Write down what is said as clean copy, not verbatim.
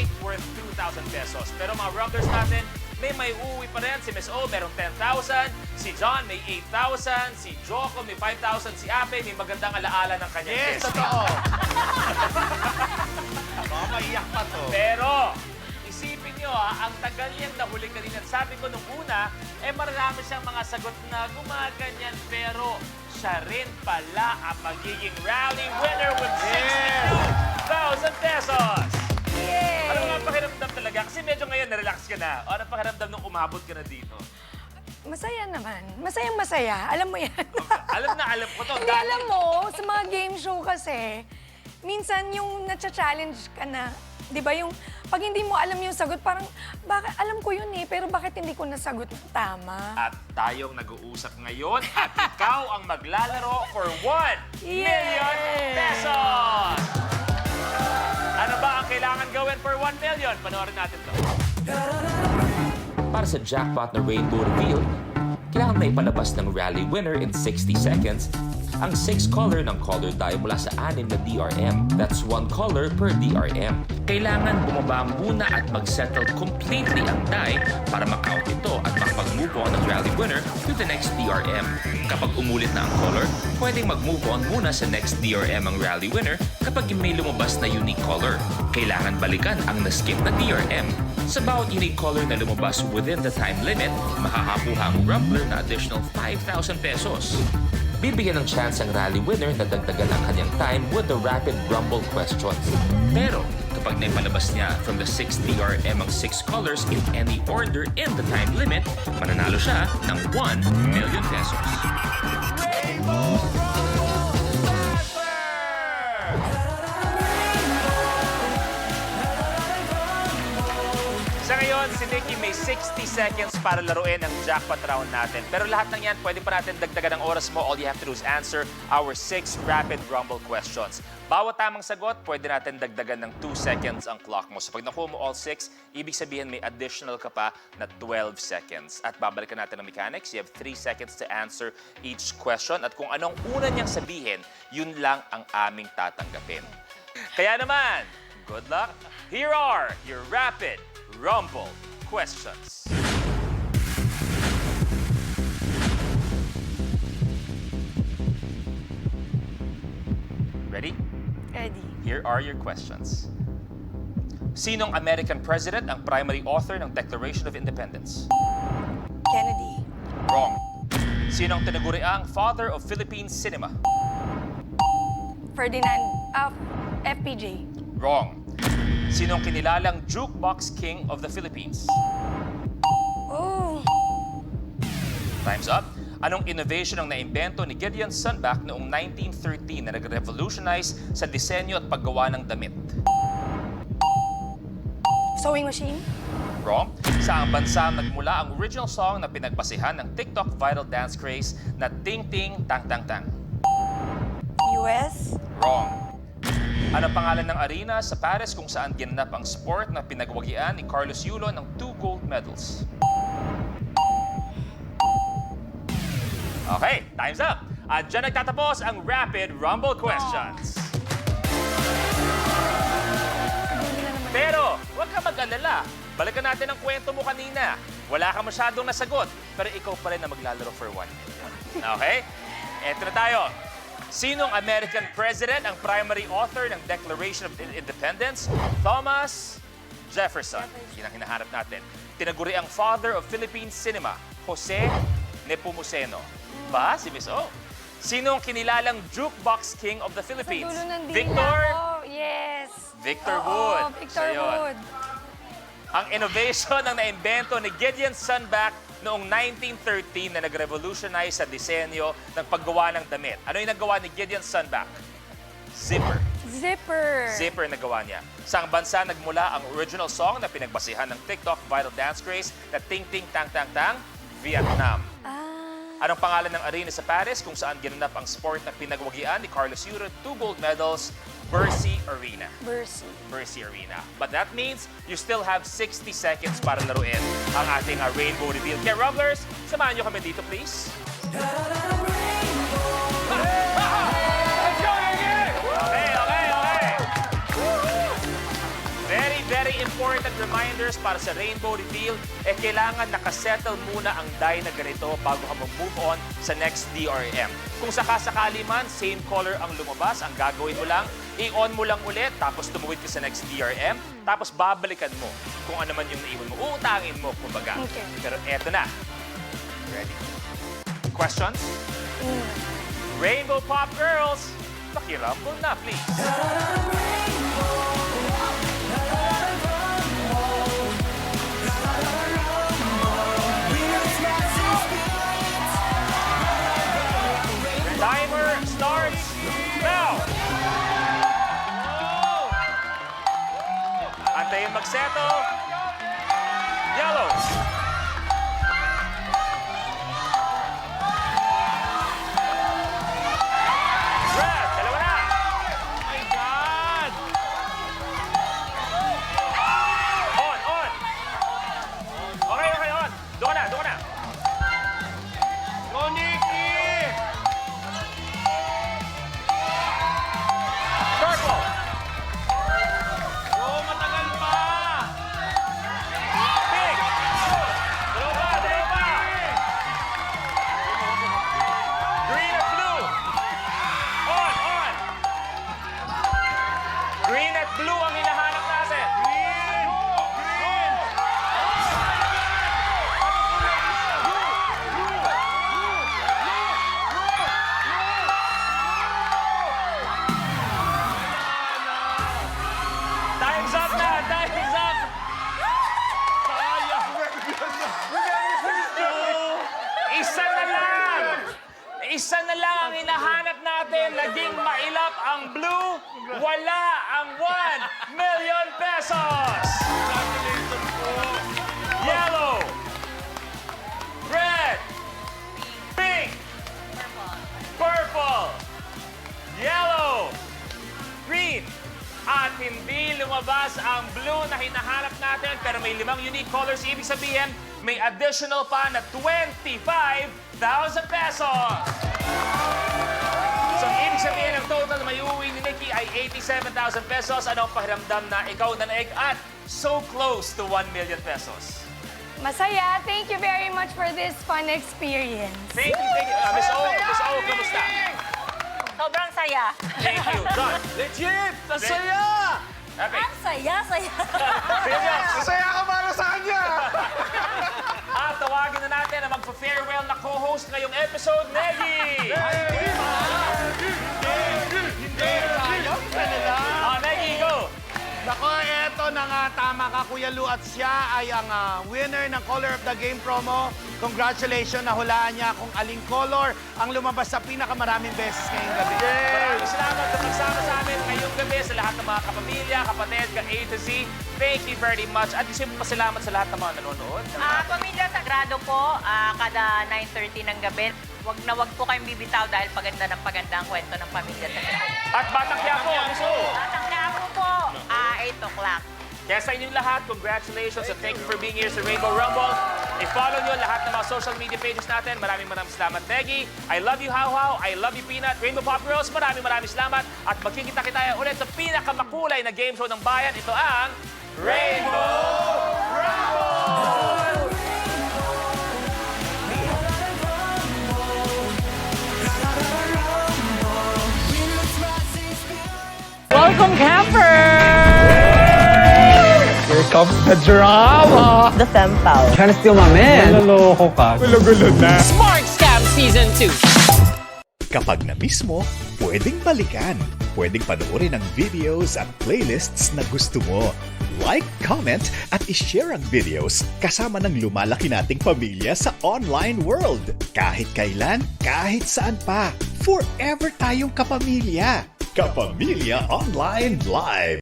take worth 2,000 pesos. Pero mga rumblers natin, may uuwi pa rin. Si Miss O, merong 10,000. Si John, may 8,000. Si Joko, may 5,000. Si Ape, may magandang alaala ng kanyang Yes, guest. totoo. Baka maiyak pa to. Pero, isipin nyo ang tagal niyang nahuli kanina. Sabi ko nung una, marami siyang mga sagot na gumaganyan. Pero, siya rin pala ang magiging rally winner with 62,000 pesos. Yay! Ano nga pakiramdam talaga? Kasi medyo ngayon na-relax ka na. O ano pakiramdam nung umabot ka na dito? Masaya naman. Masayang-masaya. Alam mo yan. Alam na alam ko to. Hindi, alam mo, sa mga game show kasi, minsan yung nacha-challenge ka na, di ba yung, pag hindi mo alam yung sagot, parang, bakit, alam ko yun pero bakit hindi ko nasagot ng tama? At tayong nag-uusap ngayon at ikaw ang maglalaro for 1 million pesos! Ano ba ang kailangan gawin for 1 million? Panoorin natin to. Para sa jackpot na rainbow reveal, kailangan na ipalabas ng rally winner in 60 seconds ang 6 color ng color die mula sa 6 na DRM. That's 1 color per DRM. Kailangan bumaba muna at mag-settle completely ang die para makount ito at makapag-move on ng rally winner to the next DRM. Kapag umulit na ang color, pwedeng mag-move on muna sa next DRM ang rally winner kapag may lumabas na unique color. Kailangan balikan ang na-skip na DRM. Sa bawat unique color na lumabas within the time limit, makakakuha ang Rumbler na additional 5,000 pesos. Bibigyan ng chance ang rally winner na dagdagan ang kanyang time with the rapid rumble questions. Pero kapag naipalabas niya from the 6 DRM ang 6 colors in any order in the time limit, mananalo siya ng 1 million pesos. Rainbow Rumble Buzzer! Sa ngayon, si Nikki may 60 seconds para laruin ang jackpot round natin. Pero lahat ng yan, pwede pa natin dagdagan ang oras mo. All you have to do is answer our 6 rapid rumble questions. Bawat tamang sagot, pwede natin dagdagan ng 2 seconds ang clock mo. So pag nakuha mo all 6, ibig sabihin may additional ka pa na 12 seconds. At babalikan natin ang mechanics. You have 3 seconds to answer each question. At kung anong una niyang sabihin, yun lang ang aming tatanggapin. Kaya naman, good luck. Here are your rapid rumble questions. Ready? Eddie. Here are your questions. Sinong American president ang primary author ng Declaration of Independence? Kennedy. Wrong. Sinong tinaguriang father of Philippine cinema? Ferdinand. FPJ. Wrong. Sinong kinilalang jukebox king of the Philippines? Oh. Time's up. Anong innovation ang naimbento ni Gideon Sunback noong 1913 na nag-revolutionize sa disenyo at paggawa ng damit? Sewing machine. Wrong. Saang bansa nagmula ang original song na pinagbasehan ng TikTok viral dance craze na Ting Ting Tang Tang Tang? US. Wrong. Ano pangalan ng arena sa Paris kung saan ginanap ang sport na pinagwagian ni Carlos Yulo ng 2 gold medals? Okay, time's up. At dyan nagtatapos ang Rapid Rumble Questions. Pero, huwag ka mag-alala. Balikan natin ang kwento mo kanina. Wala ka masyadong nasagot, pero ikaw pa rin na maglalaro for 1 million. Okay? Eto na tayo. Sinong American president ang primary author ng Declaration of Independence? Thomas Jefferson. Yan ang hinahanap natin. Tinaguri ang father of Philippine cinema, Jose Nepomuceno. Ba? Si Miss O. Sino ang kinilalang jukebox king of the Sa Philippines? dulo ng dila Victor? ko. Yes. Victor Oo, Wood. Victor Siya yun. Wood. Ang innovation ang naimbento ni Gideon Sunback noong 1913 na nag-revolutionize sa disenyo ng paggawa ng damit. Ano yung nagawa ni Gideon Sunback? Zipper. Zipper. Zipper na gawa niya. Saang bansa nagmula ang original song na pinagbasihan ng TikTok viral dance craze na Ting Ting Tang Tang Tang? Vietnam. Anong pangalan ng arena sa Paris kung saan ginanap ang sport na pinagwagian ni Carlos Yulo 2 gold medals? Bercy Arena. Bercy Arena. But that means you still have 60 seconds para laruin ang ating rainbow reveal. Kaya Rumblers, samahan nyo kami dito, please. Okay. Very important reminders para sa rainbow reveal, kailangan nakasettle muna ang die na ganito bago ka mag-move on sa next DRM. Kung sakasakali man, same color ang lumabas, ang gagawin mo lang, i-on mo lang ulit, tapos tumuwid ka sa next DRM, tapos babalikan mo kung ano man yung naiwan mo. Uutangin mo, kumbaga. Okay. Pero eto na. Ready? Questions? Rainbow Pop Girls, pakirumble na, please. Timer starts now. Antayin magsettle. Yellow. Red, dalawa na. Oh my God! On, on. Okay, okay, on. Doon ka na, doon ka na. Go, Nikki! Purple. Go, matagal pa! Pink. Dalawa pa, dalawa pa. Green at blue. On, on. Green at blue ang hinahanap natin. Green! Green! Time's up na, time's up. Sayang! Isa na lang. Isa na lang ang hinahanap natin. Naging mailap ang blue. Wala ang 1 million pesos. Congratulations po! Yellow. Red. Pink. Purple. Yellow. Green. At hindi lumabas ang blue na hinahanap natin pero may 5 unique colors. Ibig sabihin, may additional pa na 25,000 pesos. So, ibig sabihin, ang total na may uuwi ni Nikki ay 87,000 pesos. Ano ang pakiramdam na ikaw nanaig at so close to 1 million pesos? Masaya. Thank you very much for this fun experience. Thank you, thank you. Miss O, kamusta? Sobrang saya. Thank you, John. Legit! Nasaya! Epic. Ang saya. Sige, John. Masaya ka para sa kanya! At tawagin na natin ang magpa-farewell na co-host ngayong episode, Neggy! Hindi! Sayang ka nila! Neggy, go! Nako, eto na nga, tama ka, Kuya Lu. At siya ay ang winner ng Color of the Game promo. Congratulations, nahulaan niya kung aling color ang lumabas sa pinakamaraming beses ngayong gabi. Maraming salamat sa pagsama sa amin ngayong gabi sa lahat ng mga kapamilya, kapatid, ka-A to Z. Thank you very much. At gusto mo pasalamat sa lahat ng mga nanonood. Pamilya Sagrado po, kada 9:30 ng gabi. Wag po kayong bibitaw dahil paganda ng paganda ang kwento ng Pamilya Sagrado. At Batang Quiapo, Miss O. Batang Quiapo po, 8 o'clock. Kaya sa inyong lahat, congratulations and thank you for being here sa Rainbow Rumble. I-follow nyo lahat ng mga social media pages natin. Maraming salamat, Neggy. I love you, How How. I love you, Peanut. Rainbow Pop Girls, maraming salamat. At magkikita-kita ulit sa pinakamakulay na game show ng bayan. Ito ang Rainbow Rumble! Welcome, camper! Here comes the drama! The fem pal. Trying to steal my man. Naloloko ka. Gulo-gulo na. Smart Scam Season 2. Kapag na-miss mo, pwedeng balikan. Pwedeng panoorin ang videos at playlists na gusto mo. Like, comment, at ishare ang videos kasama ng lumalaki nating pamilya sa online world. Kahit kailan, kahit saan pa. Forever tayong kapamilya. Kapamilya Online Live.